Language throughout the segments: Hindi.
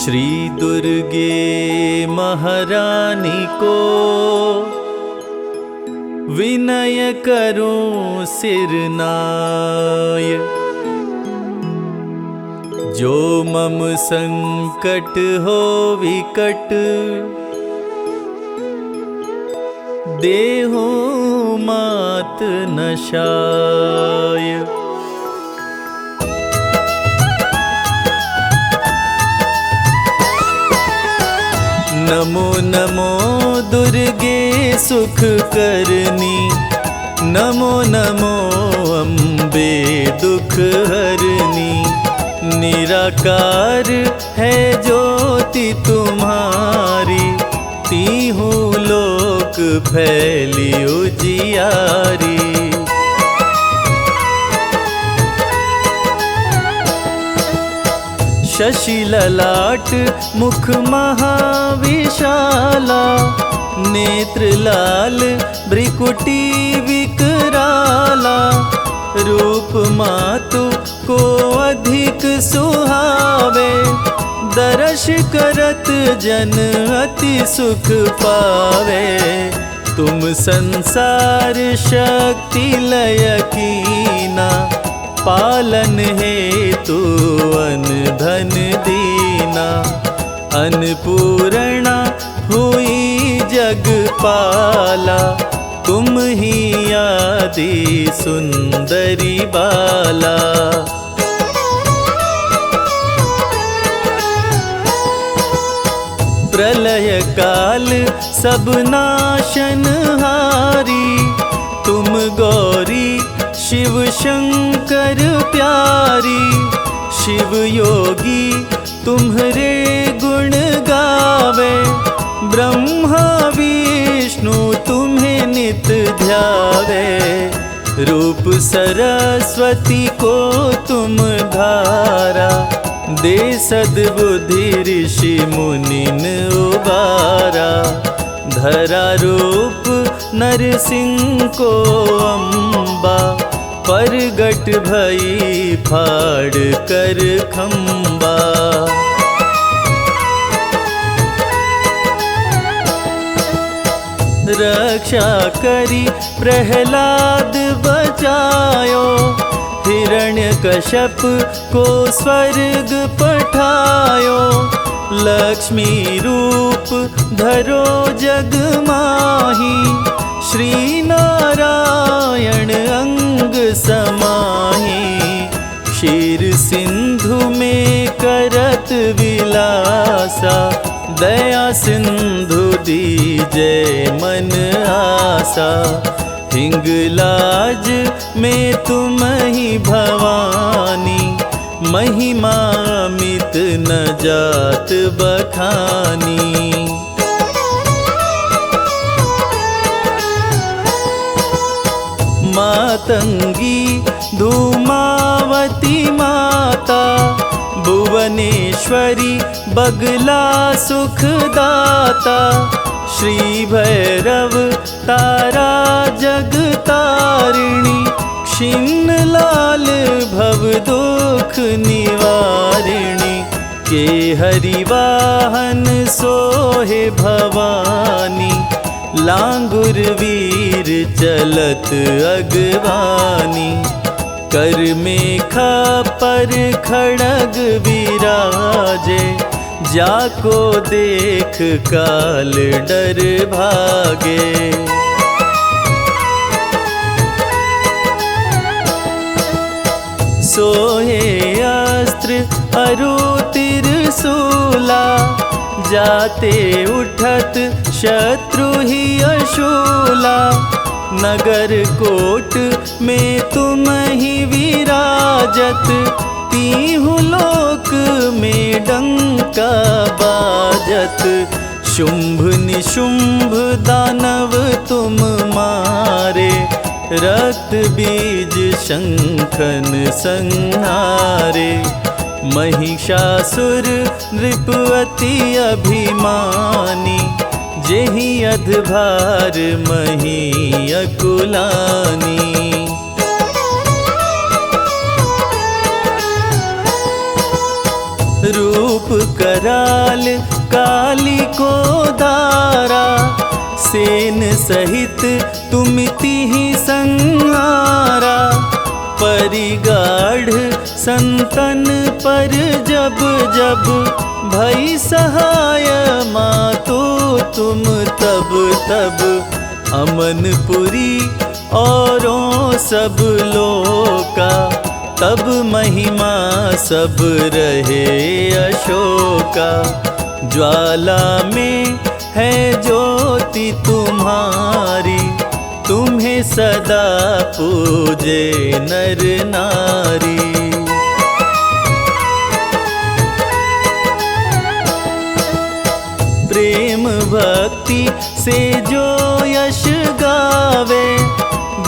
श्री दुर्गे महारानी को विनय करूं सिरनाय। जो मम संकट हो विकट देहु मात नशाय। नमो नमो दुर्गे सुख करनी, नमो नमो अम्बे दुख हरनी। निराकार है ज्योति तुम्हारी, तीहू लोक फैली उजियारी। शशि ललाट मुख महाविशाला, नेत्र लाल भ्रिकुटी विकराला। रूप मातु को अधिक सुहावे, दर्श करत जन अति सुख पावे। तुम संसार शक्ति लय कीना, पालन हेतु अन धन दीना। अन्नपूर्णा हुई जगपाला, तुम ही आदि सुंदरी बाला। प्रलय काल सब नाशनहारी, तुम गौरी शिव शंकर प्यारी। शिव योगी तुम्हारे गुण गावे, ब्रह्मा विष्णु तुम्हें नित ध्यावे। रूप सरस्वती को तुम धारा, दे सद्बुद्धि ऋषि मुनिन उबारा। धरा रूप नरसिंह को अम्बा, परगट भई फाड़ कर खम्बा। रक्षा करी प्रहलाद बचायो, हिरण्यकश्यप को स्वर्ग पठायो। लक्ष्मी रूप धरो जग माही, श्री नारायण अंग समाही। क्षीर सिंधु में करत विलासा, दया सिंधु दीजे मन आसा। हिंगलाज में तुम ही भवानी, महिमा मित न जात बखानी। मातंगी धूमावती माता, भुवनेश्वरी बगला सुखदाता। श्री भैरव तारा जगतारिणी, क्षीण लाल भव दुख निवारिणी। के हरिवाहन सोहे भवानी, लांगुर वीर चलत अगवानी। कर मेखा पर खड़ग विराजे, जाको देख काल डर भागे। सोहे अस्त्र अरु त्रिशूला, जाते उठत शत्रु ही अशूला। नगर कोट में तुम ही विराजत, तीहू लोक में डंका बाजत। शुंभ निशुंभ दानव तुम मारे, रक्त बीज शंखन संहारे। महिषासुर नृपति अभिमानी, जेहि अधभार मही अकुलानी। रूप रूप कराल काली को धारा, सेन सहित तुमिति ही संहारा। परिगाढ़ संतन पर जब जब भई सहाय मातो तुम तब तब, अमनपुरी औरों सब लोका, तब महिमा सब रहे अशोका। ज्वाला में है ज्योति तुम्हारी, तुम्हें सदा पूजे नर नारी। प्रेम भक्ति से जो यश गावे,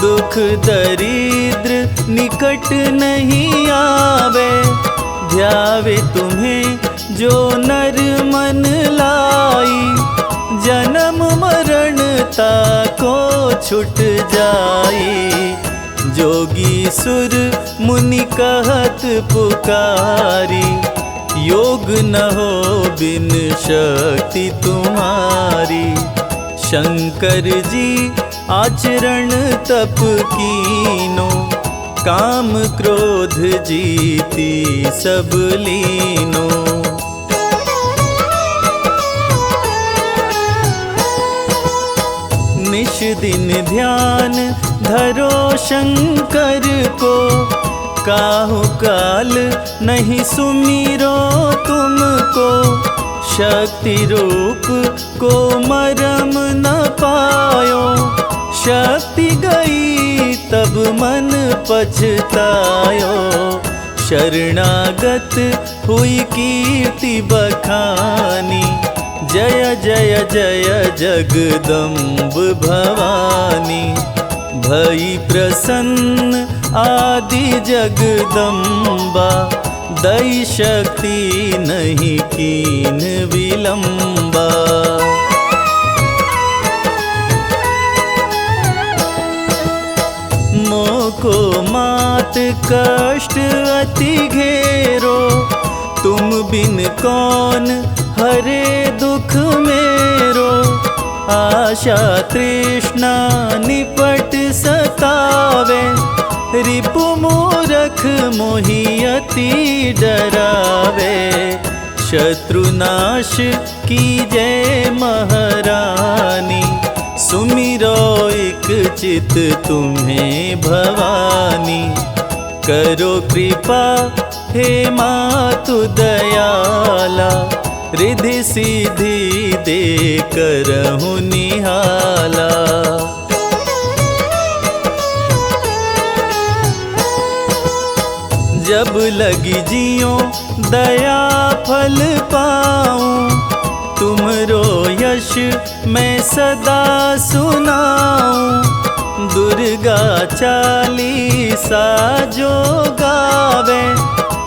दुख दरिद्र निकट नहीं आवे। ध्यावे तुम्हें जो नर मन लाई, जन्म मरण ताको छुट जाई। जोगी सुर मुनि कहत पुकारी, योग न हो बिन शक्ति तुम्हारी। शंकर जी आचरण तप कीनो, काम क्रोध जीती सब लीनो। निश दिन ध्यान धरो शंकर को, काहु काल नहीं सुमिरो तुमको। शक्ति रूप को मरम न पायो, शक्ति गई तब मन पछतायो। शरणागत हुई कीर्ति बखानी, जय जय जय जगदम्ब भवानी। भई प्रसन्न आदि जगदम्बा, दई शक्ति नहीं कीन विलंबा। मोको मात कष्ट अति घेरो, तुम बिन कौन हरे दुख मेरो। आशा तृष्णा निपट सतावे, रिपु मूरख मोहि अति डरावे। शत्रुनाश कीजय महारानी, सुमिरो एक चित तुम्हें भवानी। करो कृपा हे मातु दयाला, रिधि सिद्धि दे करहु निहाला। जब लगी जियो दया फल पाऊं, तुमरो यश मैं सदा सुनाऊं। दुर्गा चालीसा जो गावे,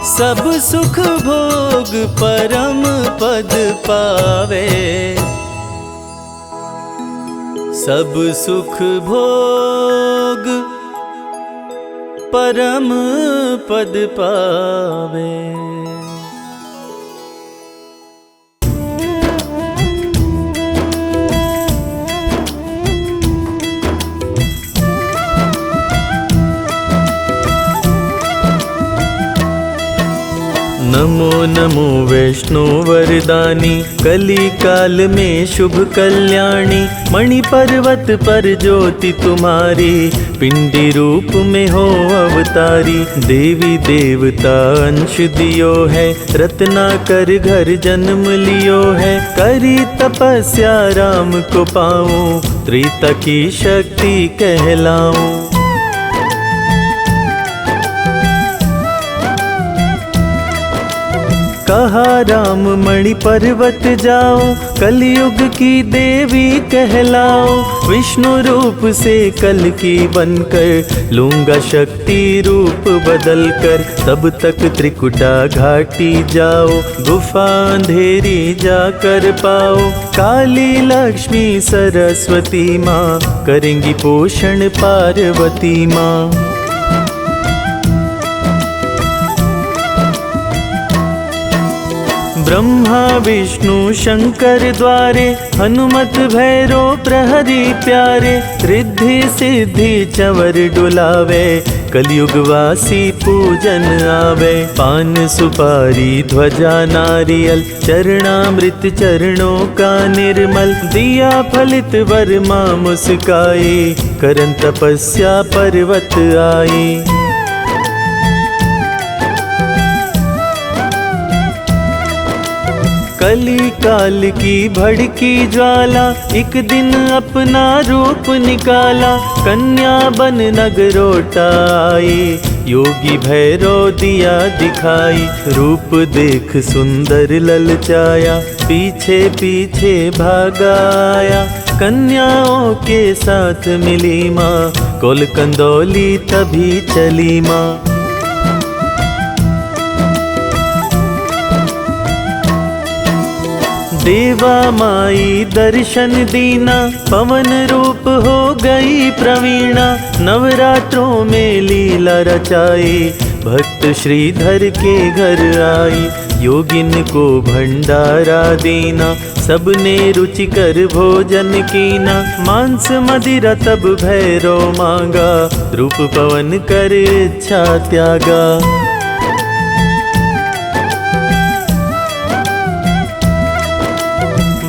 सब सुख भोग परम पद पावे। सब सुख भोग परम पद पावे। नमो नमो वैष्णो वरदानी, कली काल में शुभ कल्याणी। मणि पर्वत पर ज्योति तुम्हारी, पिंडी रूप में हो अवतारी। देवी देवता अंश दियो है, रत्नाकर घर जन्म लियो है। करी तपस्या राम को पाऊं, त्रेता की शक्ति कहलाऊं। कहा राम मणि पर्वत जाओ, कलयुग की देवी कहलाओ। विष्णु रूप से कल की बनकर, लूंगा शक्ति रूप बदल कर। तब तक त्रिकुटा घाटी जाओ, गुफा अंधेरी जाकर पाओ। काली लक्ष्मी सरस्वती माँ, करेंगी पोषण पार्वती माँ। ब्रह्मा विष्णु शंकर द्वारे, हनुमत भैरो प्रहरी प्यारे। रिद्धि सिद्धि चंवर डुलावे, कलयुग वासी पूजन आवे। पान सुपारी ध्वजा नारियल, चरणामृत चरणों का निर्मल। दिया फलित वर माँ मुस्काई, करन तपस्या पर्वत आई। कली काल की भड़की ज्वाला, एक दिन अपना रूप निकाला। कन्या बन नगरोटा आई, योगी भैरो दिया दिखाई। रूप देख सुंदर ललचाया, पीछे पीछे भागा आया। कन्याओं के साथ मिली माँ, कोल कंदौली तभी चली माँ। देवा माई दर्शन दीना, पवन रूप हो गई प्रवीणा। नवरात्रों में लीला रचाई, भक्त श्रीधर के घर आई। योगिन को भंडारा दीना, सबने रुचिकर भोजन कीना। मांस मदिरा तब भैरो मांगा, रूप पवन कर इच्छा त्यागा।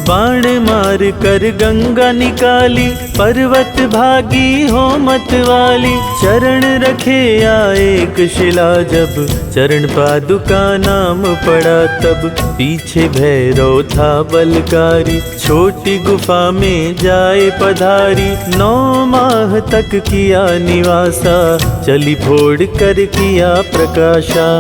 बाण मार कर गंगा निकाली, पर्वत भागी हो मत वाली। चरण रखे आए एक शिला, जब चरण पादुका नाम पड़ा तब। पीछे भैरव था बलकारी, छोटी गुफा में जाए पधारी। 9 माह तक किया निवासा, चली फोड़ कर किया प्रकाशा।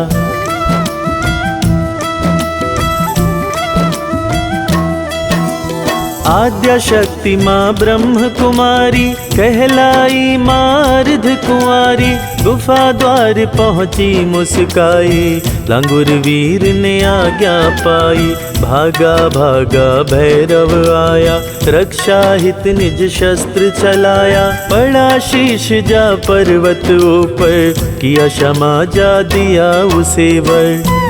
आद्या शक्ति माँ ब्रह्म कुमारी, कहलाई माँ अर्ध कुंवारी। गुफा द्वार पहुँची मुस्काई, लांगुर वीर ने आज्ञा पाई। भागा भागा भैरव आया, रक्षा हित निज शस्त्र चलाया। पड़ा शीश जा पर्वत ऊपर, किया क्षमा जा दिया उसे वर।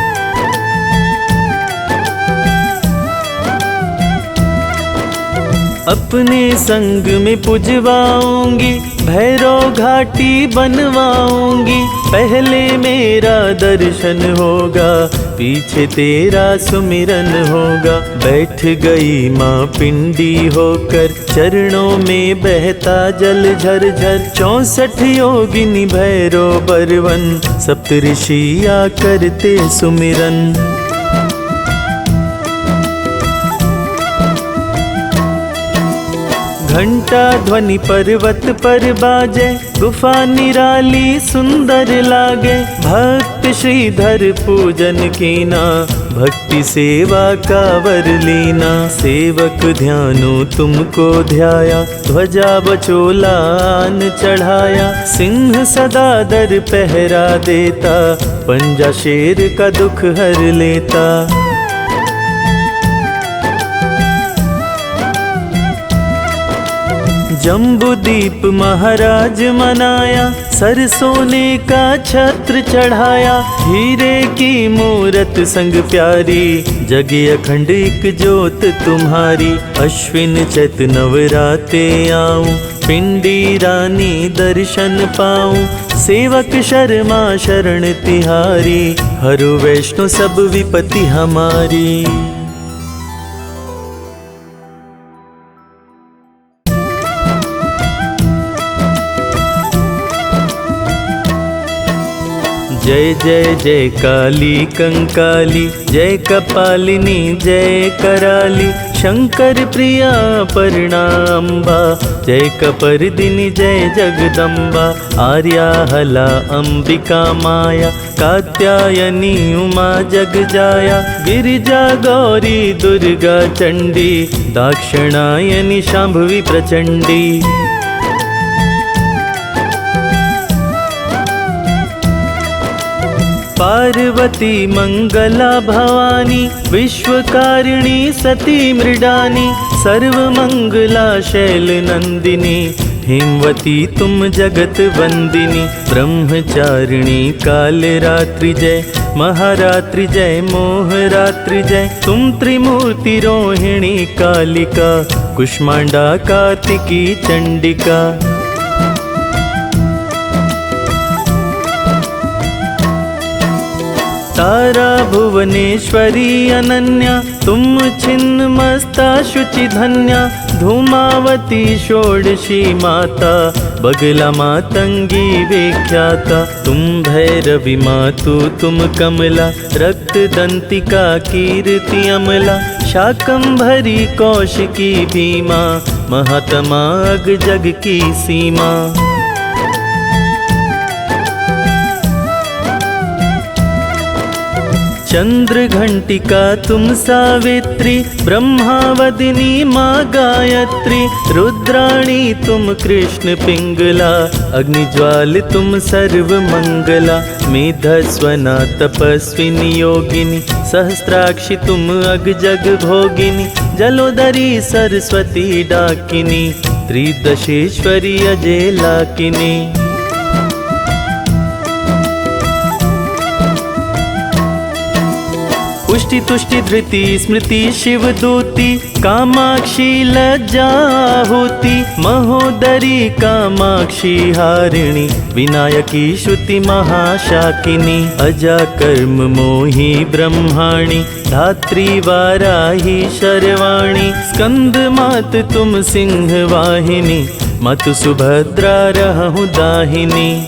अपने संग में पुजवाऊंगी, भैरव घाटी बनवाऊंगी। पहले मेरा दर्शन होगा, पीछे तेरा सुमिरन होगा। बैठ गई माँ पिंडी होकर, चरणों में बहता जल झरझर। 64 योगिनी भैरव बरवन, सप्तऋषिया करते सुमिरन। घंटा ध्वनि पर्वत पर बाजे, गुफा निराली सुंदर लागे। भक्त श्रीधर पूजन कीना, भक्ति सेवा का वर लीना। सेवक ध्यानो तुमको ध्याया, ध्वजा बचोला आन चढ़ाया। सिंह सदा दर पहरा देता, पंजा शेर का दुख हर लेता। जम्बूदीप महाराज मनाया, सर सोने का छत्र चढ़ाया। हीरे की मूरत संग प्यारी, जगे अखंड एक ज्योत तुम्हारी। अश्विन चैत नवराते आऊं, पिंडी रानी दर्शन पाऊं। सेवक शर्मा शरण तिहारी, हरु वैष्णो सब विपत्ति हमारी। जय जय जय काली कंकाली, जय कपालिनी जय कराली। शंकर प्रिया पर्णा अम्बा, जय कपर्दिनी जय जगदम्बा। आर्या हला अंबिका माया, कात्यायनी उमा जगजाया। गिरिजा गौरी दुर्गा चंडी, दाक्षिणायनी शांभवी प्रचंडी। पार्वती मंगला भवानी, विश्वकारिणी सती मृडानी। सर्वमंगला शैल नंदिनी, हेमवती तुम जगत वंदिनी, ब्रह्मचारिणी काल रात्रि जय, महारात्रि जय, मोहरात्रि जय। तुम त्रिमूर्ति रोहिणी कालिका, कुष्मांडा कार्तिकी चंडिका। तारा भुवनेश्वरी अनन्या, तुम छिन्न मस्ता शुचि धन्या। धूमावती षोडशी माता, बगला मातंगी विख्याता। तुम भैरवी मातु तुम कमला, रक्त दंतिका कीर्ति अमला। शाकंभरी कौशिकी भीमा, महात्मा अग जग की सीमा। चंद्र घंटिका तुम सावित्री, ब्रह्मावदिनी माँ गायत्री। रुद्राणी तुम कृष्ण पिंगला, अग्निज्वाल तुम सर्व मंगला। मेधस्वना तपस्विनी योगिनी, सहस्त्राक्षी तुम अग जग भोगिनी। जलोदरी सरस्वती डाकिनी, त्रिदशेश्वरी अजय लाकिनी। पुष्टि तुष्टि धृति स्मृति शिवदूती, कामाक्षी लज्जा होती। महोदरी कामाक्षी हारिणी, विनायकी श्रुति महाशाकिनी। अजा कर्म मोही ब्रह्माणी, धात्री वाराही शर्वाणी। स्कंद मात तुम सिंह वाहिनी, मातु सुभद्रा रहु दाहिनी।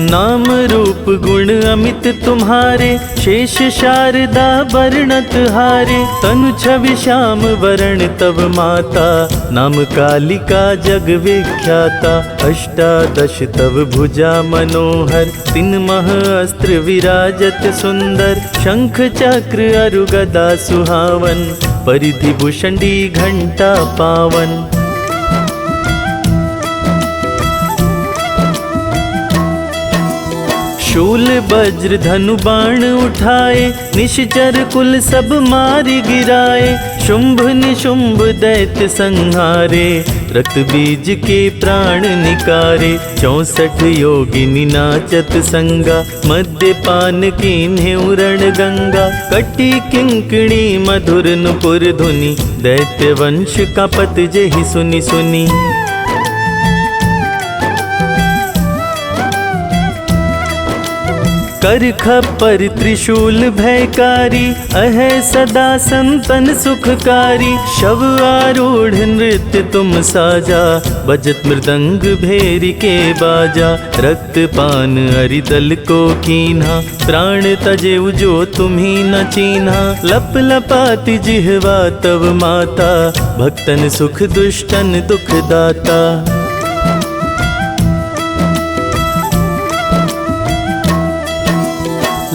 नाम रूप गुण अमित तुम्हारे, शेष शारदा वर्णत हारे। तनु छवि श्याम वरण तव माता, नाम कालिका जग विख्याता। अष्टादश तव भुजा मनोहर, तीन मह अस्त्र विराजत सुंदर। शंख चक्र अरु गदा सुहावन, परिधि भूषणी घंटा पावन। शूल वज्र धनु बाण उठाए, निश्चर कुल सब मार गिराए। शुंभ निशुंभ दैत्य संहारे, रक्त बीज के प्राण निकारे। 64 योगिनी नाचत संगा, मद्यपान कीन्हे उरण गंगा। कटी किंकणी मधुर नुपुर धुनि, दैत्य वंश का पत जेहि सुनि सुनि। कर खप्पर त्रिशूल भयकारी, अहै सदा संतन सुखकारी। शव आरूढ़ नृत्य तुम साजा, बजत मृदंग भेरी के बाजा। रक्त पान अरिदल को कीन्हा, प्राण तजे जो तुम्ही न चीन्हा। लप लपाति जिह्वा तव माता, भक्तन सुख दुष्टन दुख दाता।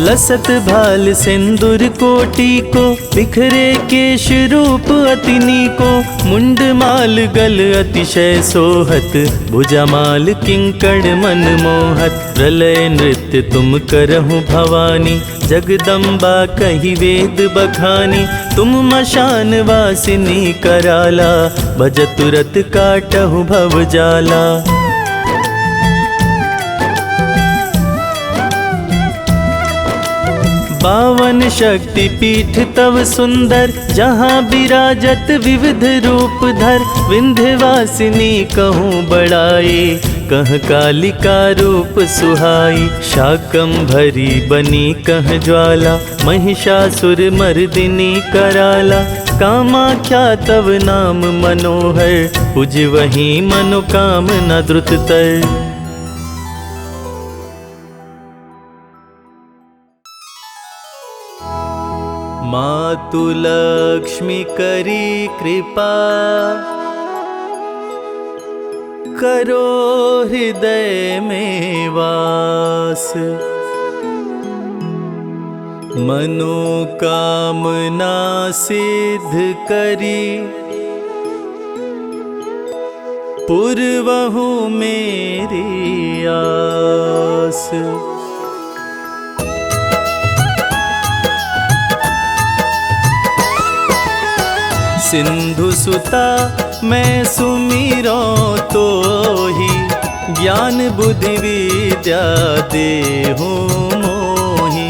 लसत भाल सिंदूर कोटि को, बिखरे केश रूप अतिनी को। मुंड माल गल अतिशय सोहत, भुजामाल किंकड़ मन मोहत। प्रलय नृत्य तुम करहु भवानी, जगदम्बा कही वेद बखानी। तुम मशान वासिनी कराला, भजत रत काटहु भव जाला। पावन शक्ति पीठ तव सुंदर, जहाँ विराजत विविध रूप धर। विंध्यवासिनी कहूँ बड़ाई, कह कालिका रूप सुहाई। शाकंभरी बनी कह ज्वाला, महिषासुर मर्दिनी कराला। कामाख्या तव नाम मनोहर, पूज वही मनोकामना द्रुततर। मातु लक्ष्मी करी कृपा, करो हृदय में वास। मनोकामना सिद्ध करी, पूर्वहु मेरी आस। सिंधु सुता मैं सुमिरो तो ही, ज्ञान बुद्धि विद्या देहु मोहि।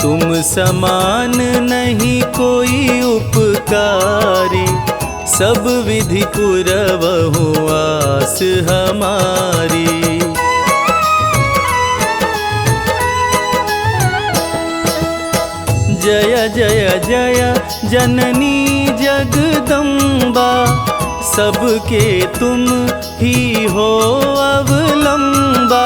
तुम समान नहीं कोई उपकारी, सब विधि पुरवहु आस हमारी। जय जय जय जननी जगदम्बा, सबके तुम ही हो अवलंबा।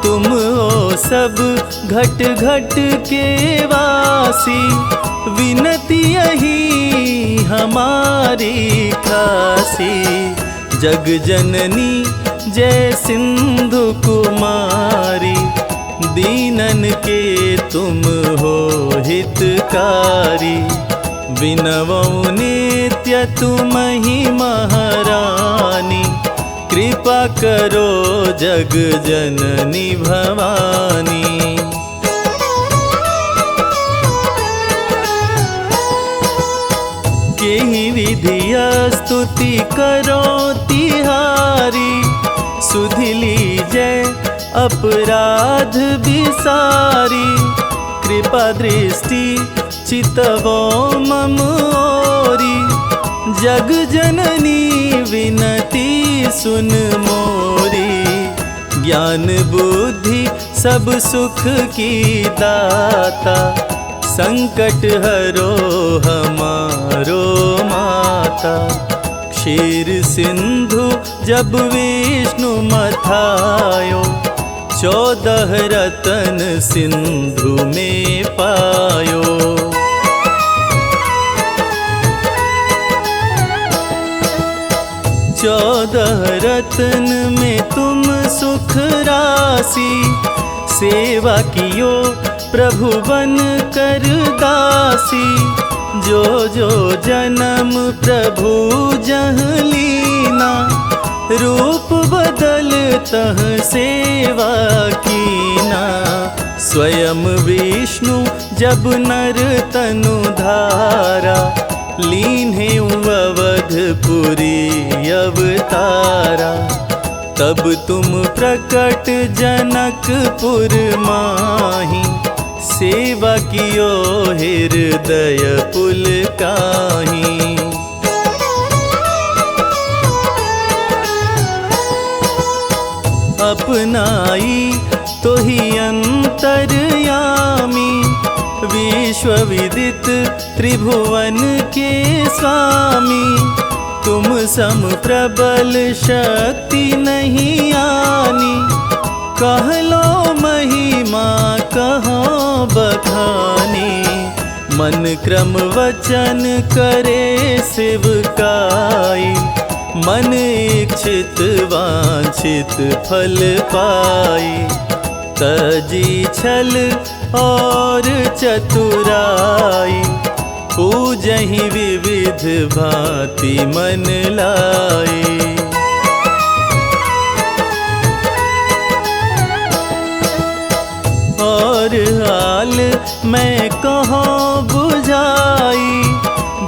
तुम हो सब घट घट के वासी, विनती यही हमारी खासी। जग जननी जय सिंधु कुमारी, दीनन के तुम हो हितकारी। विनवौ नित्य तुम ही महारानी, कृपा करो जग जननी भवानी। केहि विधिया स्तुति करो तिहारी, सुधि लीजय अपराध बिसारी। कृपा दृष्टि चितवो मम ओरी, जग जननी विनती सुन मोरी। ज्ञान बुद्धि सब सुख की दाता, संकट हरो हमारो माता। क्षीर सिंधु जब विष्णु मथायो, 14 रतन सिंधु में पायो। 14 रतन में तुम सुख राशि, सेवा कियो प्रभु बन कर दासी। जो जो जन्म प्रभु जह लीना, रूप बदल तह सेवा कीना। स्वयं विष्णु जब नर तनु धारा, लीन्हे अवधपुरी अवतारा। तब तुम प्रकट जनकपुर माही, सेवा कियो हृदय पुलकाहि। अपनाई तो ही अंतर्यामी, विश्व विदित त्रिभुवन के स्वामी। तुम सम प्रबल शक्ति नहीं आनी, कह लो महिमा कहो बखानी। मन क्रम वचन करे सेवकाई, मन इच्छित वांछित फल पाई। तजी छल और चतुराई, पूजहि विविध भांति मन लाई। और हाल मैं कहूँ बुझाई,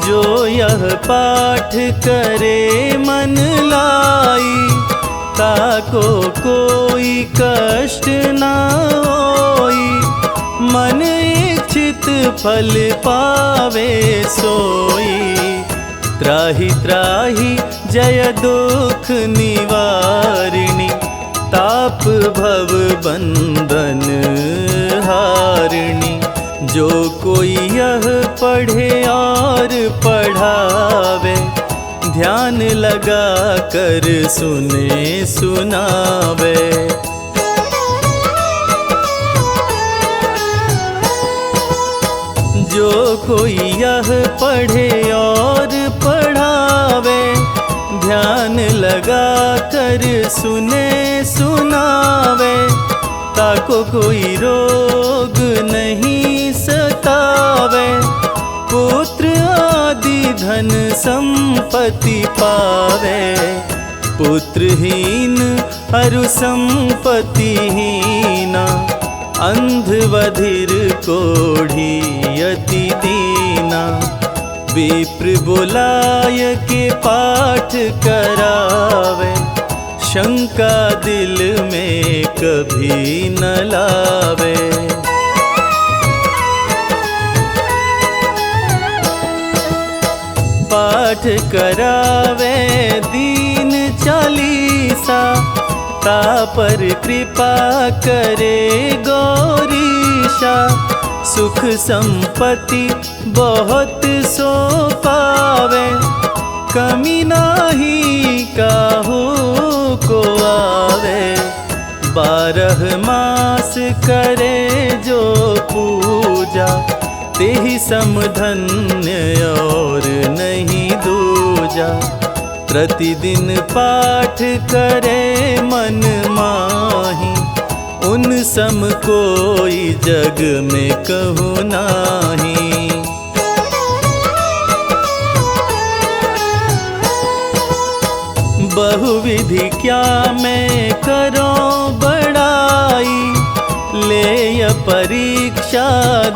जो यह पाठ करे मन लाई। ताको कोई कष्ट ना होई, मन इच्छित फल पावे सोई। त्राहि त्राहि जय दुख निवारिणी, ताप भव बंधन हारिणी। जो कोई यह पढ़े और पढ़ावे, ध्यान लगा कर सुने सुनावे। जो कोई यह पढ़े और पढ़ावे, ध्यान लगा कर सुने सुनावे। ताको कोई रोग नहीं सतावे, पुत्र आदि धन संपत्ति पावे। पुत्रहीन अरु संपत्तिहीना, अंध बधिर कोढ़ी अति दीना। विप्र बुलाय के पाठ करावे, शंका दिल में कभी न लावे। पाठ करावे दीन चालीसा, तापर कृपा करे गौरीशा। सुख संपत्ति बहुत सो पावे, कमी नाही काहू को आवे। 12 मास करे जो पूजा, तेहि समधन्य और नहीं दूजा। प्रतिदिन पाठ करे मन माही, उन सम कोई जग में कहूँ नाही। बहुविधि क्या मैं करूं बड़ाई, ले परीक्षा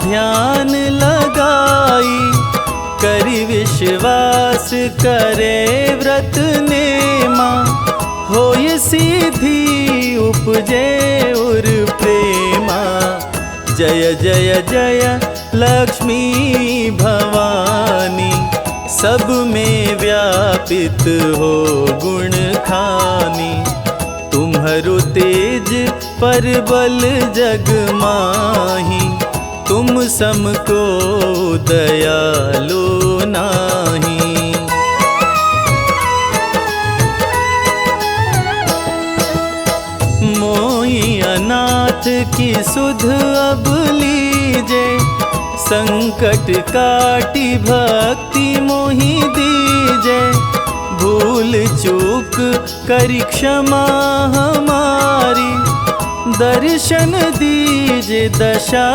ध्यान लगाई। करि विश्वास करे व्रत नेमा, होय सिद्धि उपजे उर प्रेमा। जय जय जय लक्ष्मी भवानी, सब में व्यापित हो गुण खानी। तुम्हरो तेज परबल जग माही, तुम सम को दयालु नाही। मोई अनाथ की सुध अब लीजे, संकट काटी भक्ति मोहि दीजे। भूल चूक करी क्षमा हमारी, दर्शन दीजे दशा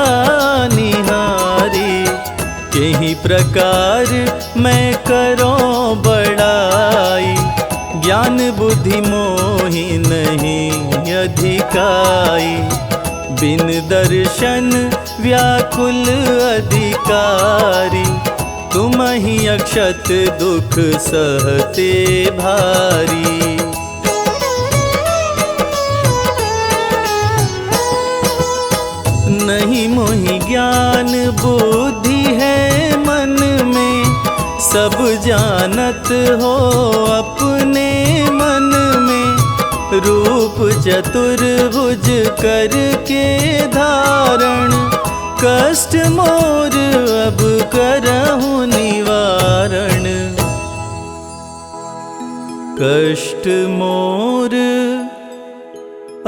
निहारी। केही प्रकार मैं करूं बड़ाई, ज्ञान बुद्धि मोहि नहीं अधिकाई। बिन दर्शन व्याकुल अधिकारी, तुम ही अक्षत दुख सहते भारी। नहीं मोहि ज्ञान बुद्धि है मन में, सब जानत हो अपने मन में। रूप चतुर्भुज करके धारण, कष्ट मोर अब करहूँ निवारण। कष्ट मोर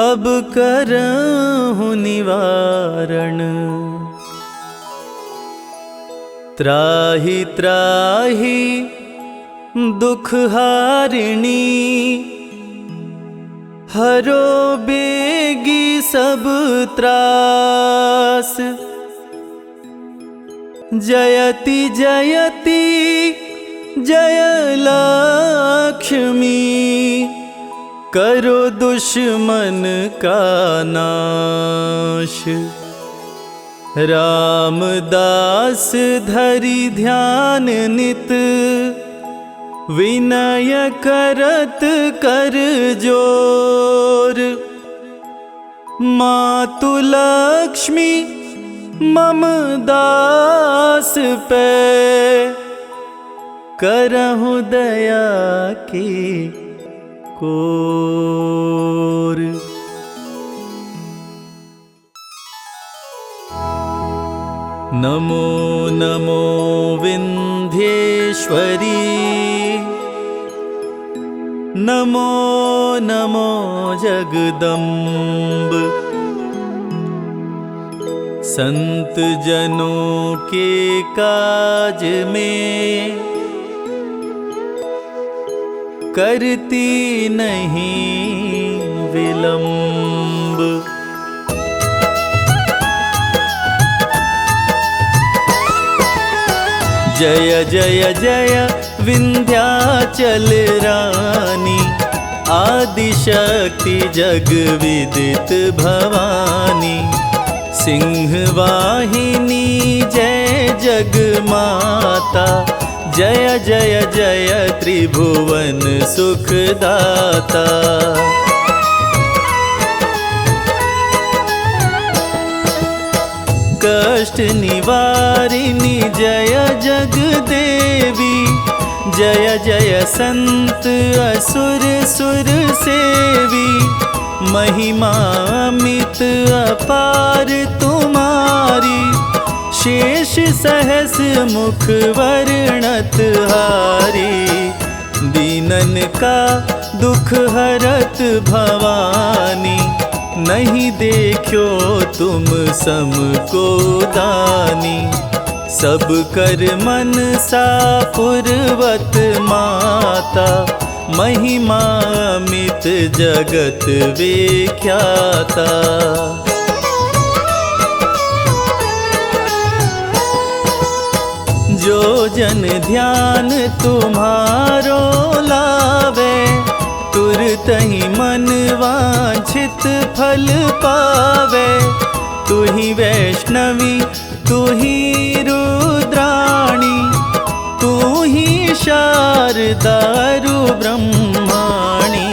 अब करहूँ निवारण। त्राहि त्राहि दुख हारिणी, हरो बेगी सब त्रास। जयति जयति जय लक्ष्मी, करो दुश्मन का नाश। रामदास धरि ध्यान नित, विनय करत कर जोर। मातु लक्ष्मी मम दास पे, करहु दया की कोर। नमो नमो विंध्येश्वरी, नमो नमो जगदम्ब। संत जनों के काज में, करती नहीं विलंब। जय जय जय विंध्याचल रानी, आदिशक्ति जग विदित भवानी। सिंह वाहिनी जय जग माता, जय जय जय त्रिभुवन सुखदाता। कष्ट निवारिणी जय जगदेवी, जय जय संत असुर सुर सेवी। महिमा अमित अपार तुम्हारी, शेष सहस मुख वर्णत हारी। दीनन का दुख हरत भवानी, नहीं देखो तुम सम को दानी। सब कर मन सा पुरवत माता, महिमा अमित जगत विख्याता। जो जन ध्यान तुम्हारो लावे, तुरत ही मन वांछित फल पावे। तू ही वैष्णवी तू ही रुद्राणी, तू ही शारदा ब्रह्माणी।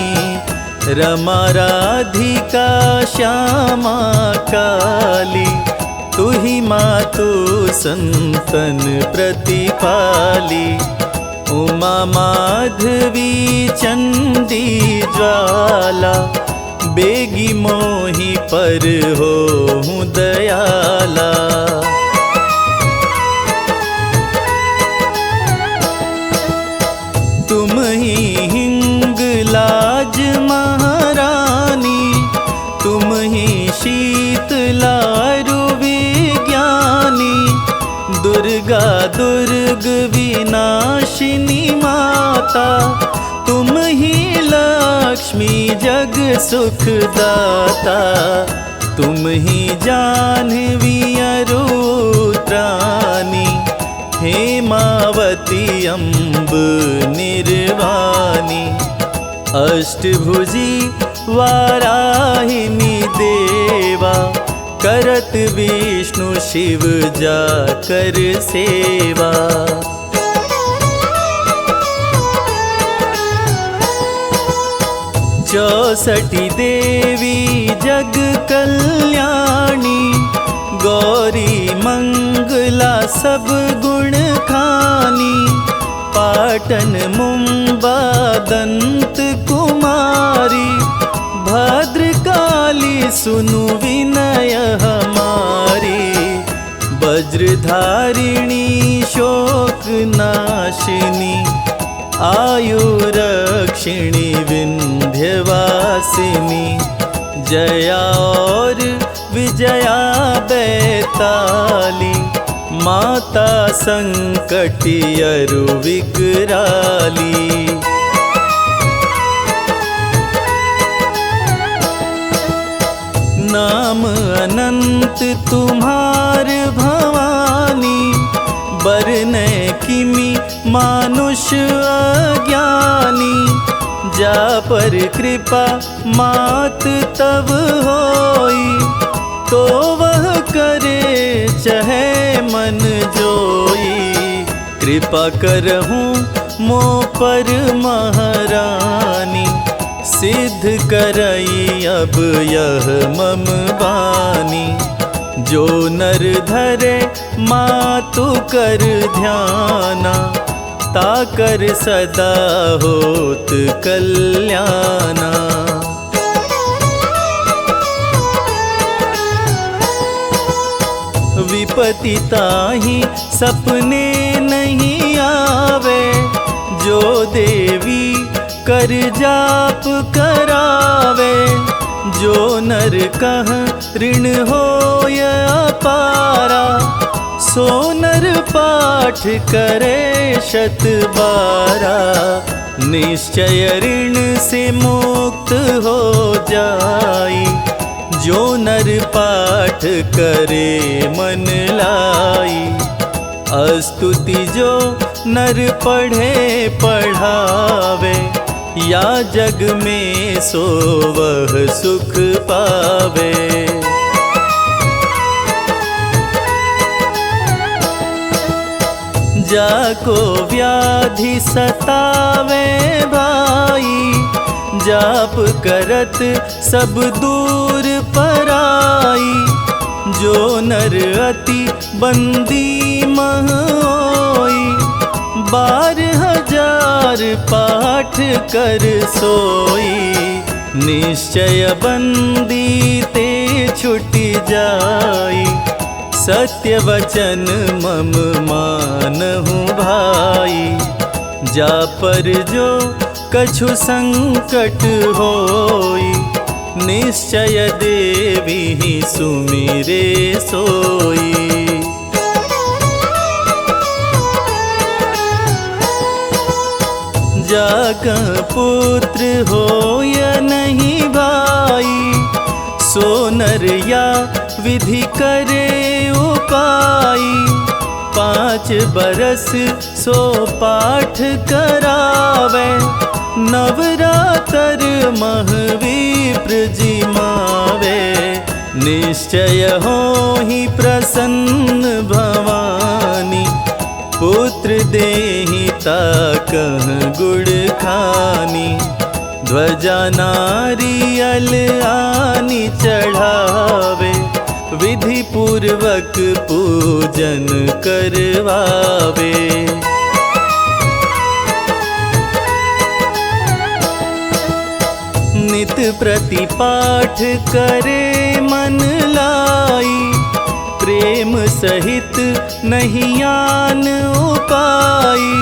रमा राधिका श्यामा काली, तू ही मातु संतन प्रतिपाली। उमा माधवी चंडी ज्वाला, बेगी मोहि पर होहूँ दयाला। तुम ही हिंगलाज महारानी, तुम ही शीतलारु विज्ञानी। दुर्गा दुर्ग विनाशिनी माता, तुम ही लक्ष्मी जग सुखदाता। तुम ही जाह्नवी अरुत्रानी, हेमावती अम्ब निर्वाणी। अष्टभुजी वाराहिनी देवा, करत विष्णु शिव जाकर सेवा। चौसठी देवी जग कल्याणी, गौरी मंगला सब गुण खानी। पाटन मुंबा दंत कुमारी, भद्रकाली सुनु विनय हमारी। वज्रधारिणी शोक नाशिनी, आयुरक्षिणी विंध्यवासिनी। जया और विजया बैताली, माता संकटी अरु विकराली। नाम अनंत तुम्हार भवानी, बरने किमि मानुष अज्ञानी। जा पर कृपा मात तब होई, तो वह करे चहे मन जोई। कृपा करहूँ मो पर महारानी, सिद्ध करई अब यह मम बानी। जो नर धरे मातु कर ध्याना, ताकर सदा होत कल्याणा। विपत्ति ताहि सपने नहीं आवे, जो देवी कर जाप करावे। जो नर कह ऋण होय अपारा, सो नर पाठ करे शत बारा। निश्चय ऋण से मुक्त हो जाई, जो नर पाठ करे मन लाई। स्तुति जो नर पढ़े पढ़ावे, या जग में सो वह सुख पावे। जा जाको व्याधि सतावे भाई, जाप करत सब दूर पराई। जो नर अति बंदी मह होई, 12,000 पाठ कर सोई। निश्चय बंदी ते छुटी जाई, सत्य वचन मम मानहु भाई। जा पर जो कछु संकट होई, निश्चय देवी सुमिरे सोई। जाका पुत्र हो या नहीं भाई, सो नर या विधि करे उपाय। 5 बरस सो पाठ करावे, नवरातर मह विप्र जिमावे। निश्चय हो ही प्रसन्न भवानी, पुत्र देहि ताकह गुड़ खानी। ध्वजा नारियल आनी चढ़ावे, विधि पूर्वक पूजन करवावे। नित प्रति पाठ करे मन लाई, प्रेम सहित नहीं आन उपाई।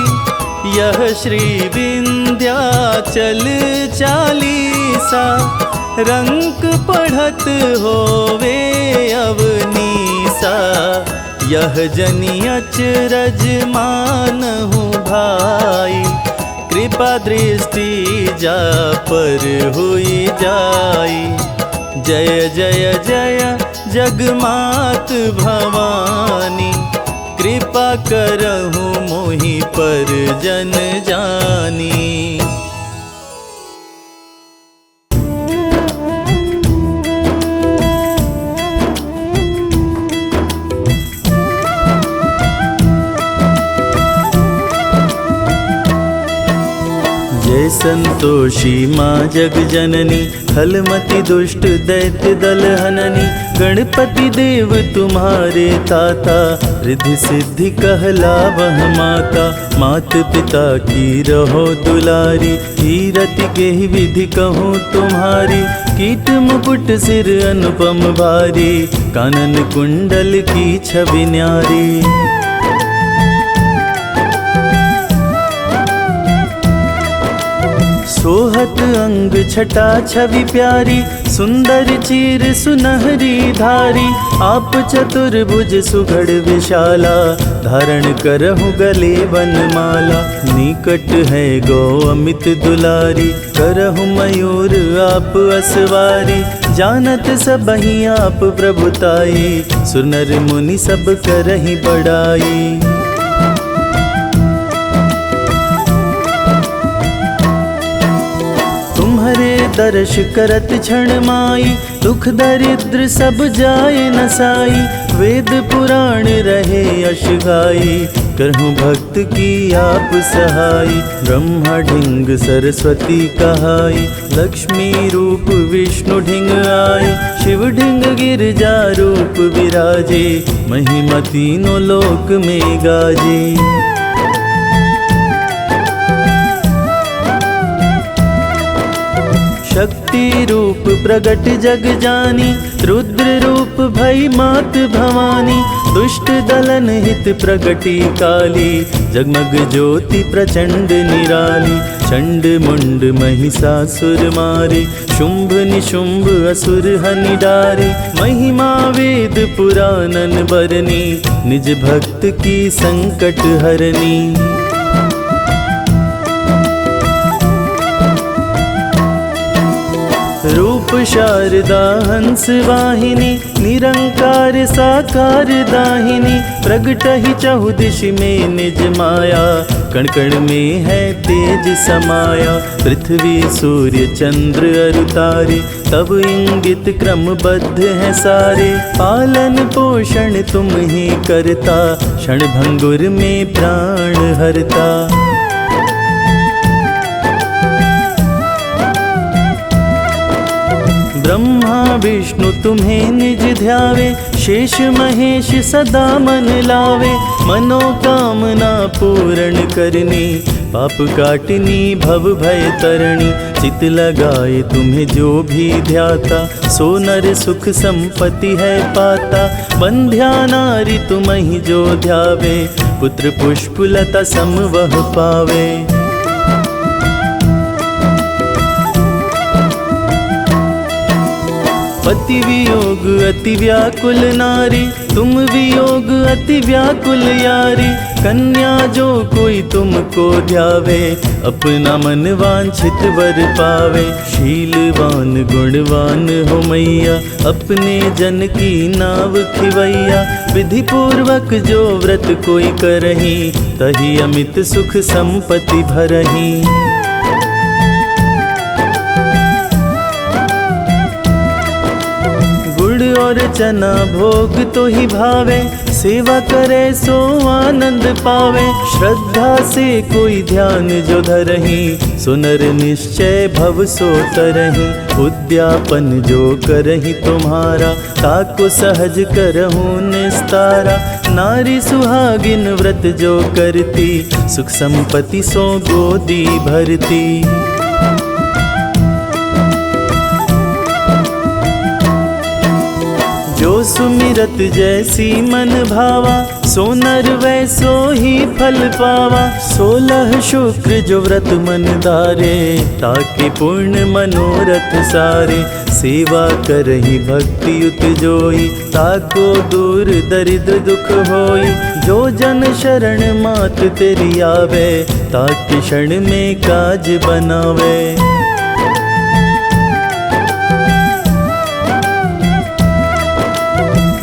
यह श्री विंध्याचल चालीसा, रंक पढ़त होवे अवनीसा। यह जनि अचरज मानहु भाई, कृपा दृष्टि जा पर हुई जाई। जय जय जय जगमात भवानी, कृपा करहु मोहि पर जन जानी। जय संतोषी माँ जग जननी, खलमति दुष्ट दैत्य दल हननी। गणपति देव तुम्हारे ताता, रिद्धि सिद्धि कहलावह माता। मात पिता की रहो दुलारी, कीरति के विधि कहूँ तुम्हारी। कीट मुकुट सिर अनुपम भारी, कानन कुंडल की छवि न्यारी। सोहत अंग छटा छवि प्यारी, सुंदर चीर सुनहरी धारी। आप चतुर्भुज सुघड़ विशाला, धारण करहु गले वनमाला। निकट है गौ अमित दुलारी, करहु मयूर आप असवारी। जानत सबहि आप प्रभुताई, सुर नर मुनि सब करहि बड़ाई। तुम्हारे दर्श करत क्षण माई, दुख दरिद्र सब जाए नसाई। वेद पुराण रहे यश गाई, करहूँ भक्त की आप सहाई। ब्रह्मा ढिंग सरस्वती कहाई, लक्ष्मी रूप विष्णु ढिंग आई। शिव ढिंग गिरजा रूप विराजे, महिमा तीनों लोक में गाजे। शक्ति रूप प्रगट जग जानी, रुद्र रूप भई मात भवानी। दुष्ट दलन हित प्रगटी काली, जगमग ज्योति प्रचंड निराली। चंड मुंड महिषासुर मारे, शुंभ निशुंभ असुर हनि डारे। महिमा वेद पुराणन बरनी, निज भक्त की संकट हरनी। रूप रूप शारदा हंस वाहिनी, निरंकार साकार दाहिनी। प्रगट ही चहुदिश में निज माया, कण कण में है तेज समाया। पृथ्वी सूर्य चंद्र अरु तारे, तब इंगित क्रमबद्ध है सारे। पालन पोषण तुम ही करता, क्षण भंगुर में प्राण हरता। ब्रह्मा विष्णु तुम्हें निज ध्यावे, शेष महेश सदा मन लावे। मनोकामना पूर्ण करनी, पाप काटनी भव भय तरणी। चित लगाए तुम्हें जो भी ध्याता, सो नर सुख संपत्ति है पाता। बंध्या नारी तुम ही जो ध्यावे, पुत्र पुष्प लता सम वह पावे। पति वियोग अति व्याकुल नारी, तुम वियोग अति व्याकुल यारी। कन्या जो कोई तुमको ध्यावे, अपना मन वांछित वर पावे। शीलवान गुणवान हो मैया, अपने जन की नाव खिवैया। विधि पूर्वक जो व्रत कोई करही, तही अमित सुख संपत्ति भरही। और चना भोग तो ही भावे, सेवा करे सो आनंद पावे। श्रद्धा से कोई ध्यान जो धरही, सुनर निश्चय भव सो तरही। उद्यापन जो करही तुम्हारा, ताको सहज करहूँ निस्तारा। नारी सुहागिन व्रत जो करती, सुख संपत्ति सो गोदी भरती। जो सुमिरत जैसी मन भावा, सो नर वैसो ही फल पावा। 16 शुक्र जो व्रत मन धारे, ताके पूर्ण मनोरथ सारे। सेवा करही भक्ति युत जोई, ताको दूर दरिद्र दुख होई। जो जन शरण मात तेरी आवे, ताके क्षण में काज बनावे।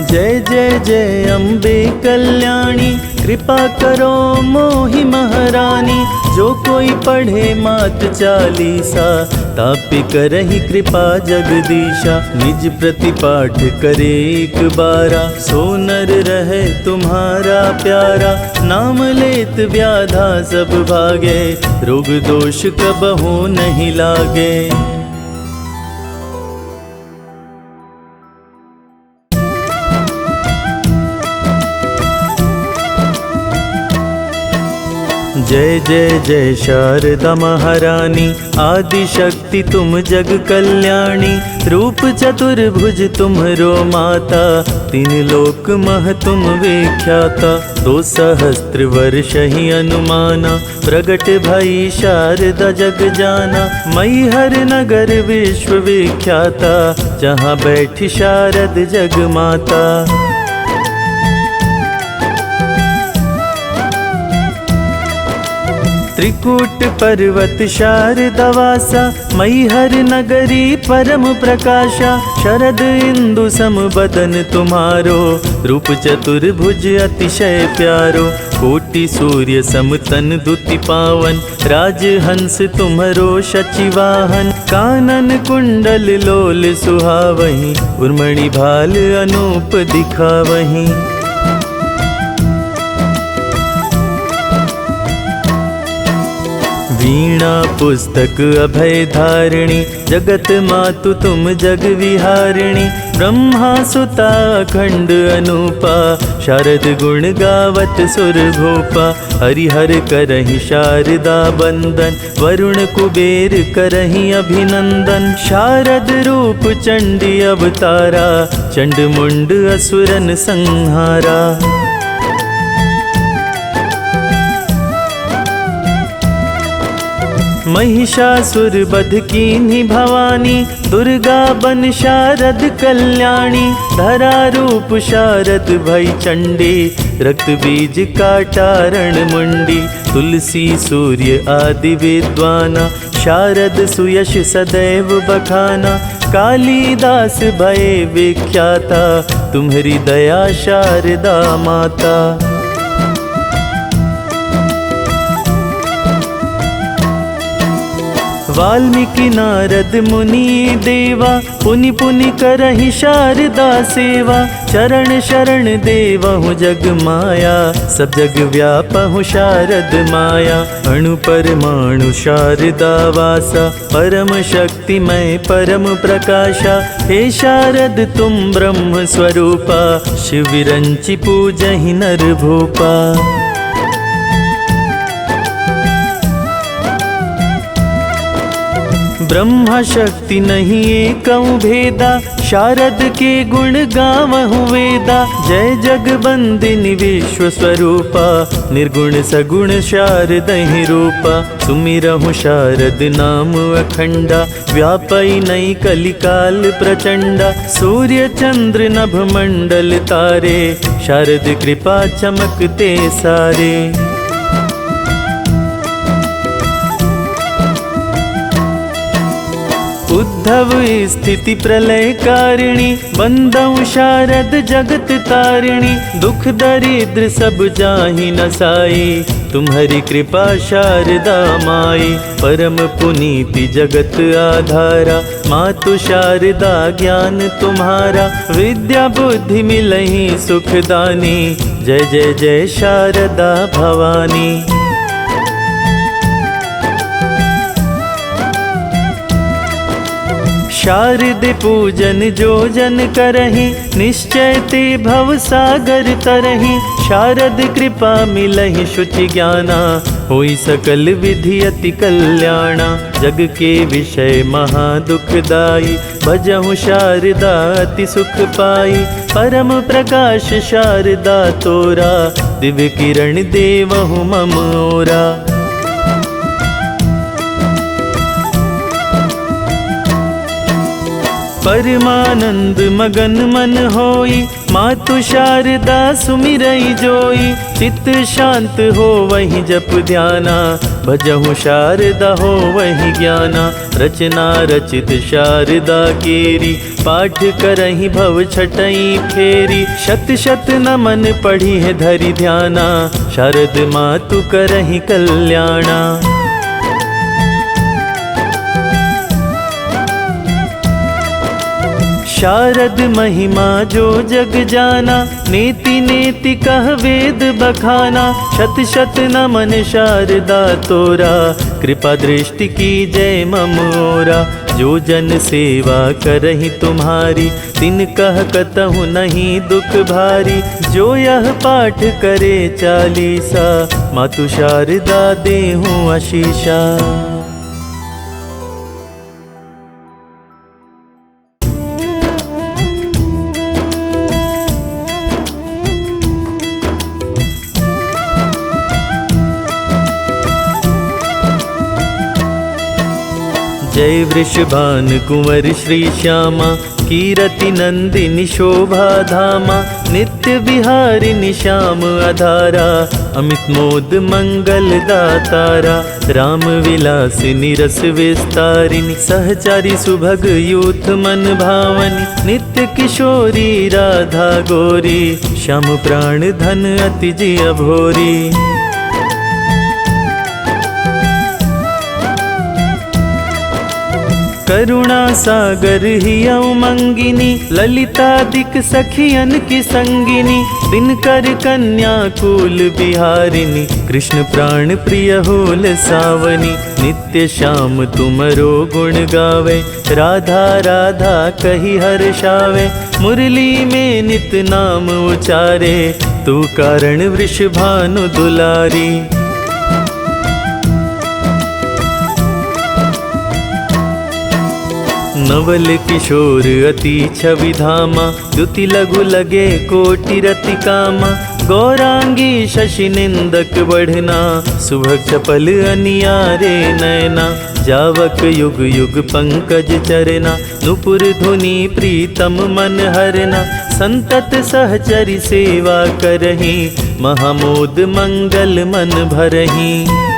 जय जय जय अम्बे कल्याणी, कृपा करो मोहि महारानी। जो कोई पढ़े मात चालीसा, तापि करहि कृपा जगदीशा। निज प्रतिपाठ करे एक बारा, सो नर रहे तुम्हारा प्यारा। नाम लेत व्याधा सब भागे, रोग दोष कबहु नहीं लागे। जय जय जय शारदा महारानी, आदि शक्ति तुम जग कल्याणी। रूप चतुर्भुज तुम्हरो माता, तीन लोक मह तुम विख्याता। 2 सहस्त्र वर्ष ही अनुमाना, प्रगट भई शारदा जग जाना। मैहर नगर विश्व विख्याता, जहाँ बैठी शारद जग माता। त्रिकूट पर्वत शारदा वासा, मैहर नगरी परम प्रकाशा। शरद इंदु सम बदन तुम्हारो, रूप चतुर्भुज अतिशय प्यारो। कोटि सूर्य सम तन दुति पावन, राजहंस तुम्हरो शचिवाहन। कानन कुंडल लोल सुहावहीं, उर्मणि भाल अनूप दिखावहीं। वीणा पुस्तक अभय धारिणी, जगत मातु तुम जग विहारिणी। ब्रह्मा सुता अखंड अनूपा, शारद गुण गावत सुर भूपा। हरिहर करहि शारदा बंदन, वरुण कुबेर करहि अभिनंदन। शारद रूप चंडी अवतारा, चंड मुंड असुरन संहारा। महिषासुर वध कीन्ही भवानी, दुर्गा बन शारद कल्याणी। धरा रूप शारद भई चंडी, रक्त बीज काटारण मुंडी। तुलसी सूर्य आदि विद्वाना, शारद सुयश सदैव बखाना। कालिदास भये विख्याता, तुम्हारी दया शारदा माता। वाल्मीकि नारद मुनि देवा, पुनि पुनि करहि शारदा सेवा। चरण शरण देवहु जग माया, सब जग व्यापहु शारद माया। अणु परमाणु शारदा वासा, परम शक्तिमय परम प्रकाशा। हे शारद तुम ब्रह्म स्वरूपा, शिव विरंचि पूजहि नर भूपा। ब्रह्मा शक्ति नहीं एकौ भेदा, शारद के गुण गावहु वेदा। जय जगबंदिनी विश्व स्वरूपा, निर्गुण सगुण शारदहि रूपा। सुमिरहु शारद नाम अखंडा, व्यापई नई कलिकाल प्रचंडा। सूर्य चंद्र नभ मंडल तारे, शारद कृपा चमकते सारे। उद्धव स्थिति प्रलय कारिणी, बंदौ शारद जगत तारिणी। दुख दरिद्र सब जाहि नसाई, तुम्हारी कृपा शारदा माई। परम पुनीति जगत आधारा, मातु शारदा ज्ञान तुम्हारा। विद्या बुद्धि मिलहि सुखदानी, जय जय जय शारदा भवानी। शारद पूजन जो जन करहि, निश्चय ते भव सागर तरहि। शारद कृपा मिलहि शुचि ज्ञाना, होई सकल विधि अति कल्याणा। जग के विषय महा दुखदाई, भजहु शारदा अति सुख पाई। परम प्रकाश शारदा तोरा, दिव्य किरण देवहु मम ओरा। परमानंद मगन मन होई, मातु शारदा सुमिरई जोई। चित्त शांत हो वही जप ध्याना, भजहु शारदा हो वही ज्ञाना। रचना रचित शारदा केरी, पाठ करहि भव छटई फेरी। शत शत नमन पढ़ी है धरि ध्याना, शारद मातु करहि कल्याणा। शारद महिमा जो जग जाना, नेति नेति कह वेद बखाना। शत शत नमन शारदा तोरा, कृपा दृष्टि की जय मम ओरा। जो जन सेवा करहि तुम्हारी, तिन कह कतहु नहीं दुख भारी। जो यह पाठ करे चालीसा, मातु शारदा देहु आशीषा। जय वृषभान कुंवर श्री श्यामा, कीरति नंदिनी शोभा धामा। नित्य विहारिणी श्याम आधारा, अमित मोद मंगल दातारा। राम विलासिनी रस विस्तारिणी, सहचारी सुभग यूथ मन भावनी। नित्य किशोरी राधा गोरी, श्याम प्राण धन अति जिय भोरी। करुणा सागर हियौ मंगिनी, ललितादिक सखियन की संगिनी। दिनकर कन्या कुल बिहारिणी, कृष्ण प्राण प्रिय होल सावनी। नित्य श्याम तुमरो गुण गावे, राधा राधा कही हर्षावे। मुरली में नित नाम उचारे, तू कारण वृषभानु दुलारी। नवल किशोर अति छवि धामा, द्युति लघु लगे कोटि रति कामा। गौरांगी शशि निंदक बढ़ना, सुभग चपल अनियारे नैना, जावक युग युग पंकज चरना, नुपुर धुनि प्रीतम मन हरना, संतत सहचरि सेवा करहीं, महामोद मंगल मन भरहीं।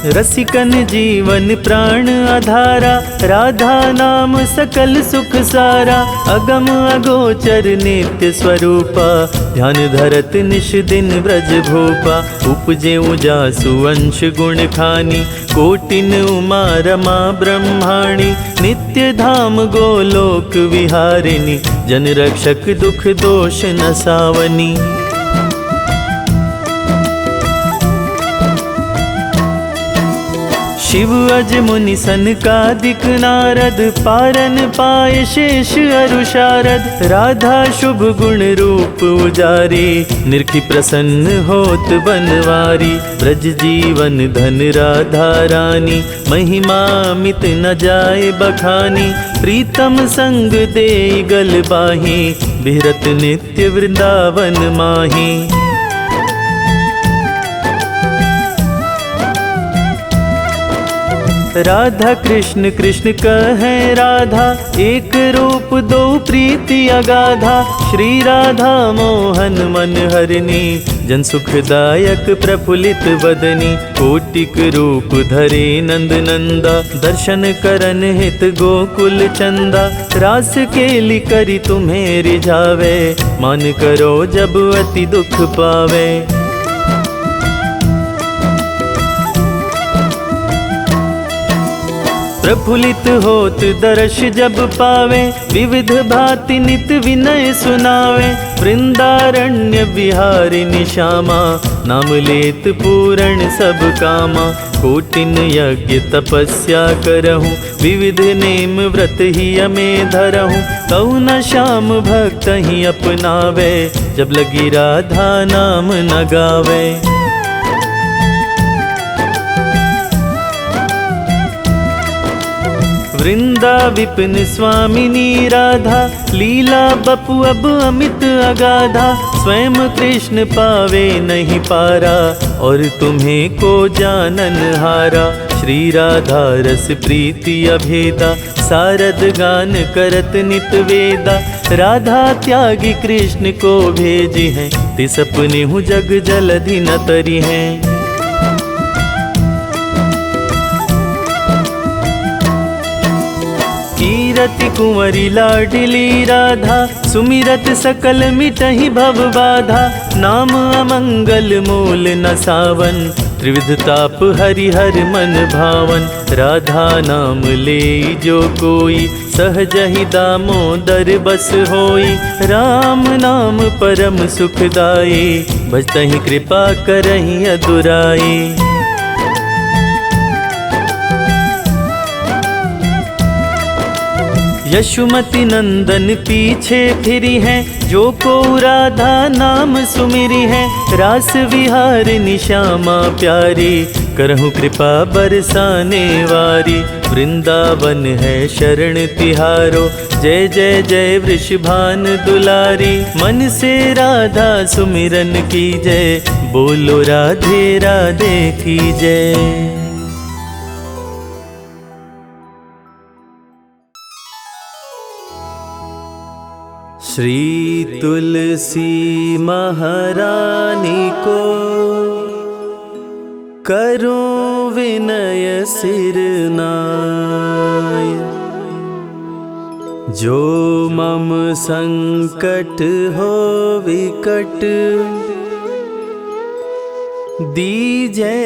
रसिकन जीवन प्राण आधारा, राधा नाम सकल सुख सारा, अगम अगोचर नित्य स्वरूपा, ध्यान धरत निश दिन ब्रज भूपा, उपजे उजासु अंश गुण खानी, कोटिन उमा रमा ब्रह्माणी, नित्य धाम गोलोक विहारिणी, जन रक्षक दुख दोष नसावनी। शिव अज मुनि सनकादिक नारद, पारन पाए शेष अरु शारद, राधा शुभ गुण रूप उजारी, निरखी प्रसन्न होत बनवारी, ब्रज जीवन धन राधा रानी, महिमा मित न जाए बखानी, प्रीतम संग दे गल बाही, बिहरत नित्य वृंदावन माही। राधा कृष्ण कृष्ण कहें राधा, एक रूप दो प्रीति अगाधा, श्री राधा मोहन मन हरनी, जन सुखदायक प्रफुल्लित बदनी, कोटिक रूप धरे नंद नंदा, दर्शन करन हित गोकुल चंदा, रास केली करी तुम्हें रिझावे, मान करो जब अति दुख पावे। प्रफुल्लित होत दर्श जब पावे, विविध भांति नित विनय सुनावे, वृंदारण्य बिहारिणी श्यामा, नाम लेत पूरण सब कामा, कोटिन यज्ञ तपस्या करहूँ, विविध नेम व्रत ही में धरहूँ, कऊ न श्याम भक्त ही अपनावे, जब लगी राधा नाम न गावे। वृंदा विपिन स्वामिनी राधा, लीला बपु अब अमित अगाधा, स्वयं कृष्ण पावे नहीं पारा, और तुम्हें को जानन हारा, श्री राधा रस प्रीति अभेदा, सारद गान करत नित वेदा, राधा त्यागी कृष्ण को भेजी हैं, तिस अपने हूँ जग जलधि न तरी हैं। कीरति कुंवरी लाडली राधा, सुमिरत सकल मिटहि भव बाधा, नाम अमंगल मूल न सावन, त्रिविध ताप हरिहर मन भावन, राधा नाम ले जो कोई, सहज ही दामोदर बस होई, राम नाम परम सुखदाई, भजतहि कृपा करहि अदुराई। यशुमति नंदन पीछे फिरी हैं, जो को राधा नाम सुमिरी है, रास विहारिणी श्यामा प्यारी, करहूँ कृपा बरसाने वारी, वृंदावन है शरण तिहारो, जय जय जय वृषभान दुलारी, मन से राधा सुमिरन की जय, बोलो राधे राधे की जय। श्री तुलसी महारानी को करूं विनय सिर नाय, जो मम संकट हो विकट, दीजे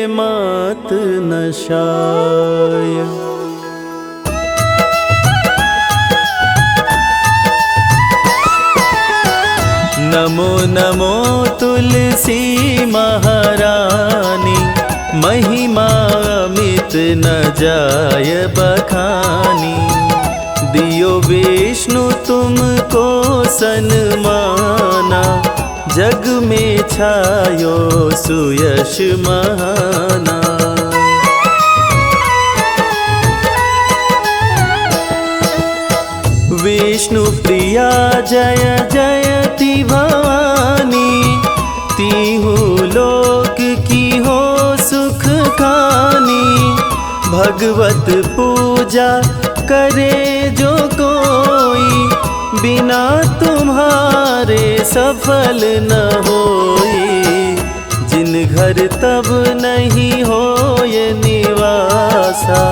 मात न शाय। नमो नमो तुलसी महारानी, महिमा अमित न जाय बखानी, दियो विष्णु तुमको सन्माना, जग में छायो सुयश महाना। विष्णु प्रिया जय जयति भवानी, तीहू लोक की हो सुख खानी। भगवत पूजा करे जो कोई, बिना तुम्हारे सफल न होई। जिन घर तब नहीं हो ये निवासा,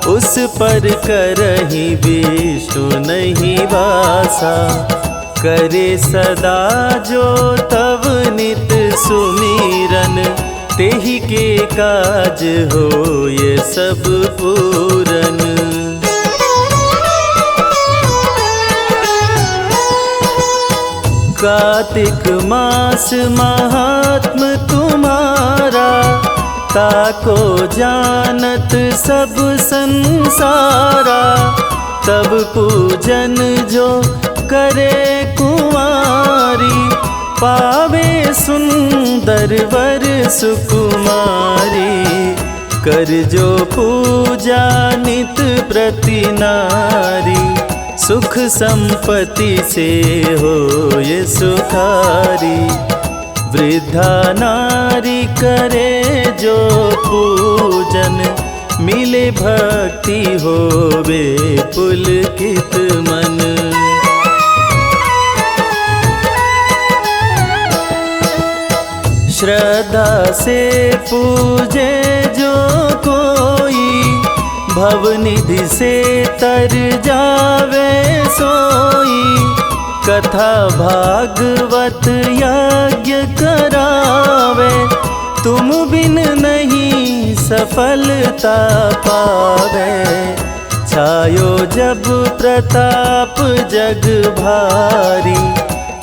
उस पर करही विष्णु नहीं वासा। करे सदा जो तब नित सुमिरन, तेहि के काज हो ये सब पूरन। कार्तिक मास महात्म तुम्हारा, ताको जानत सब संसारा। तब पूजन जो करे कुंवारी, पावे सुंदर वर सुकुमारी। कर जो पूजा नित प्रति नारी, सुख संपत्ति से हो ये सुखारी। वृद्धा नारी करे जो पूजन, मिले भक्ति होवे पुलकित मन। श्रद्धा से पूजे जो कोई, भवनिधि से तर जावे सोई। कथा भागवत यज्ञ करावे, तुम बिन नहीं सफलता पावे। छायो जब प्रताप जग भारी,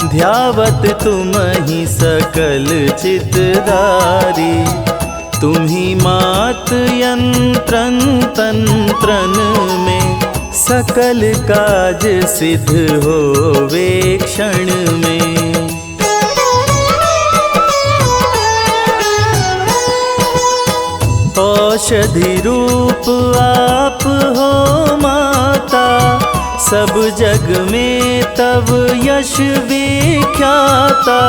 ध्यावत तुम ही सकल चितधारी। तुम्ही मात यंत्रन तंत्रन में, सकल काज सिद्ध होवे क्षण में। औषधि रूप आप हो माता, सब जग में तब यश विख्याता।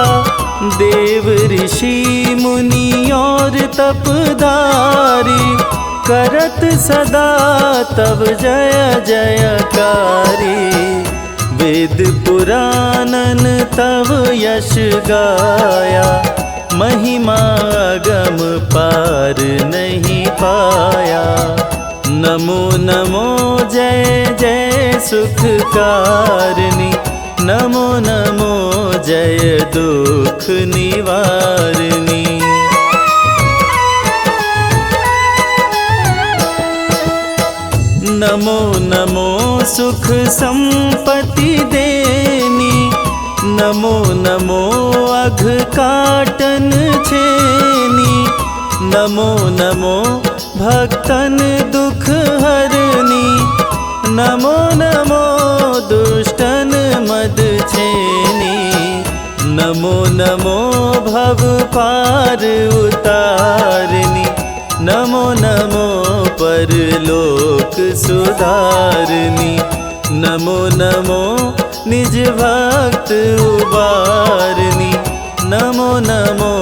देव ऋषि मुनि और तपधारी, करत सदा तब जय जयकारी। वेद पुराणन तब यश गाया, महिमा अगम पार नहीं पाया। नमो नमो जय जय सुखकारिणी, नमो नमो जय दुख निवारिणी। नमो नमो सुख संपत्ति देनी, नमो नमो अघ काटन छेनी। नमो नमो भक्तन दुख हरनी, नमो नमो दुष्टन मद छेनी। नमो नमो भव पार उतारनी, नमो नमो परलोक सुधारनी। नमो नमो निज भक्त उबारनी, नमो नमो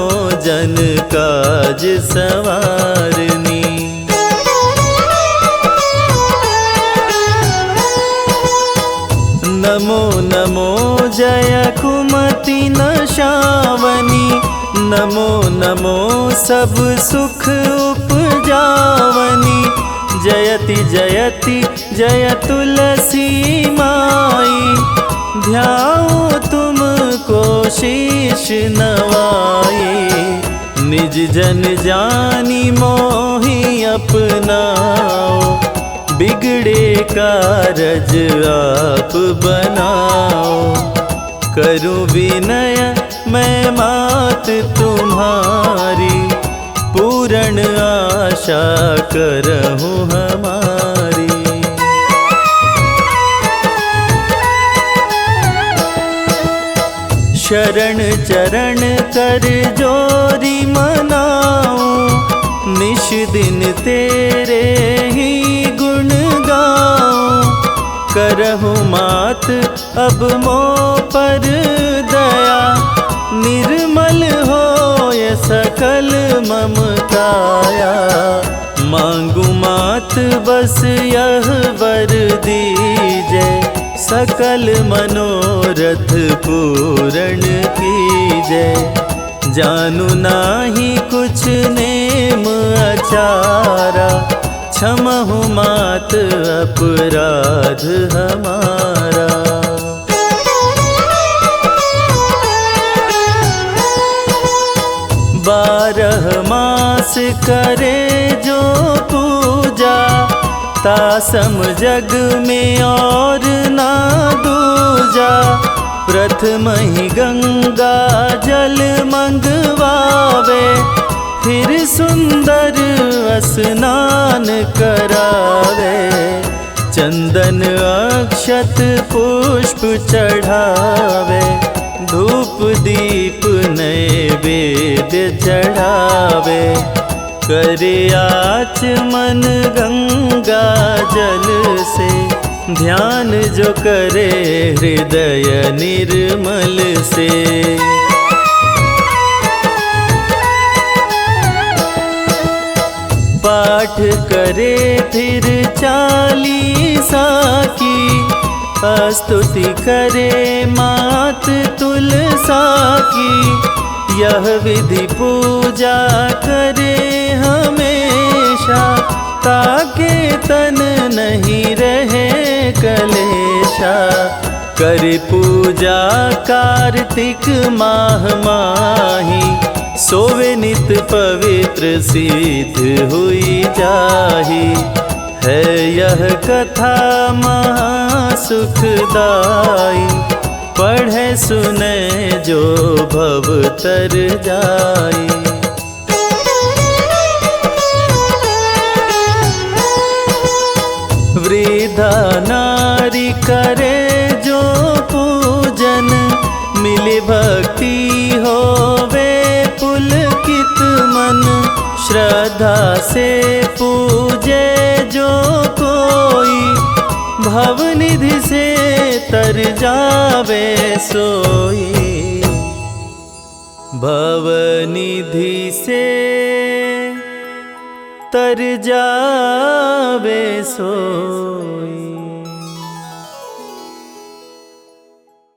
जन काज सवारनी। नमो नमो जय कुमति नशावनी, नमो नमो सब सुख उपजावनी। जयति जयति जय तुलसी माई, ध्याओ तुमको शीश नवाई। निज जन जानी मोहि अपनाओ, बिगड़े कारज आप बनाओ। करूं विनय मैं मात तुम्हारी, पूर्ण आशा करहूं हमारी। शरण चरण कर जोरी मनाऊं, निश दिन तेरे ही गुण गाऊं। करहु मात अब मोह पर दया, निर्मल होय सकल मम काया। मांगू मात बस यह वर दीजै, सकल मनोरथ पूर्ण कीजै। जानू नाही कुछ नेम अचारा, क्षमहु मात अपराध हमारा। 12 मास करे जो पूजा, तासम जग में और ना दूजा। प्रथम ही गंगा जल मंगवावे, फिर सुंदर स्नान करावे। चंदन अक्षत पुष्प चढ़ावे, धूप दीप नैवेद्य चढ़ावे। करे आचमन गंगा जल से, ध्यान जो करे हृदय निर्मल से। पाठ करे फिर 40 की, स्तुति करे मात तुलसा की। यह विधि पूजा करे हमेशा, ताके तन नहीं रहे कलेशा। करे पूजा कार्तिक माह माही, सोवे नित पवित्र सिद्ध हुई जाही। है यह कथा महासुखदाई, पढ़े सुने जो भव तर जाई। वृद्धा नारी करे जो पूजन, मिली भक्ति होवे पुलकित मन। श्रद्धा से पूजे जो कोई, भवनिधि से तर जावे सोई। भवनिधि से तर जावे सोई।